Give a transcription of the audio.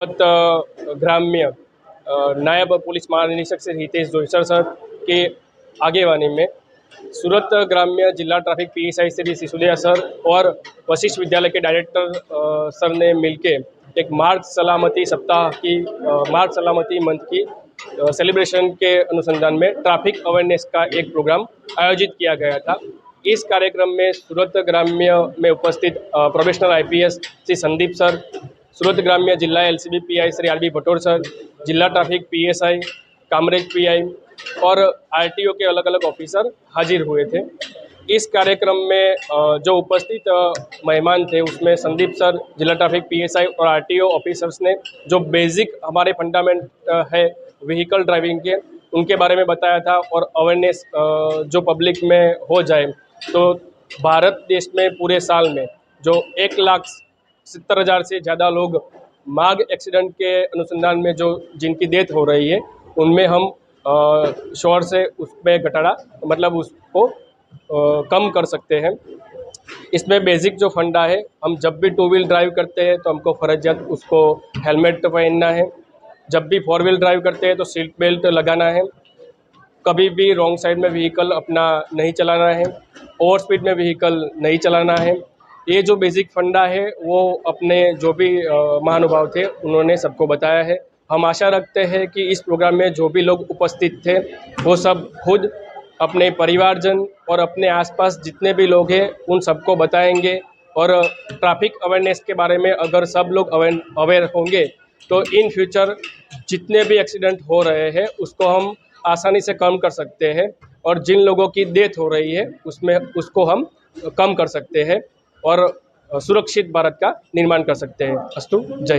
ग्राम्य नायब पुलिस महानिरीक्षक श्री हितेश जोईसर सर के आगेवानी में सूरत ग्राम्य जिला traffic PSI Shri Sisodia sir और वशिष्ठ विद्यालय के डायरेक्टर सर ने मिलके एक मार्ग सलामती सप्ताह की मार्ग सलामती मंथ की सेलिब्रेशन के अनुसंधान में ट्रैफिक अवेयरनेस का एक प्रोग्राम आयोजित किया गया था। इस कार्यक्रम में सूरत ग्राम्य में उपस्थित probational IPS Shri Sandeep sir, Surat ग्राम्य जिला LCB PI Shri RB Bhator sir, जिला ट्रैफिक पीएसआई, कामरेज पीआई और आरटीओ के अलग अलग ऑफिसर हाजिर हुए थे। इस कार्यक्रम में जो उपस्थित मेहमान थे उसमें संदीप सर, जिला ट्रैफिक पीएसआई और आरटीओ ऑफिसर्स ने जो बेसिक हमारे फंडामेंट है व्हीकल ड्राइविंग के, उनके बारे में बताया था और अवेयरनेस जो पब्लिक में हो जाए तो भारत देश में पूरे साल में जो 1,70,000 से ज़्यादा लोग मार्ग एक्सीडेंट के अनुसंधान में जो जिनकी डेथ हो रही है उनमें हम शोर से उसमें घटाड़ा मतलब उसको कम कर सकते हैं। इसमें बेसिक जो फंडा है, हम जब भी 2 व्हील ड्राइव करते हैं तो हमको फर्जियत उसको हेलमेट पहनना है, जब भी 4 व्हील ड्राइव करते हैं तो सीट बेल्ट लगाना है, कभी भी रॉन्ग साइड में व्हीकल अपना नहीं चलाना है, ओवर स्पीड में व्हीकल नहीं चलाना है। ये जो बेसिक फंडा है वो अपने जो भी महानुभाव थे उन्होंने सबको बताया है। हम आशा रखते हैं कि इस प्रोग्राम में जो भी लोग उपस्थित थे वो सब खुद अपने परिवारजन और अपने आसपास जितने भी लोग हैं उन सबको बताएंगे और ट्रैफिक अवेयरनेस के बारे में अगर सब लोग अवेयर होंगे तो इन फ्यूचर जितने भी एक्सीडेंट हो रहे हैं उसको हम आसानी से कम कर सकते हैं और जिन लोगों की डेथ हो रही है उसमें उसको हम कम कर सकते हैं और सुरक्षित भारत का निर्माण कर सकते हैं। अस्तु, जय हिंद।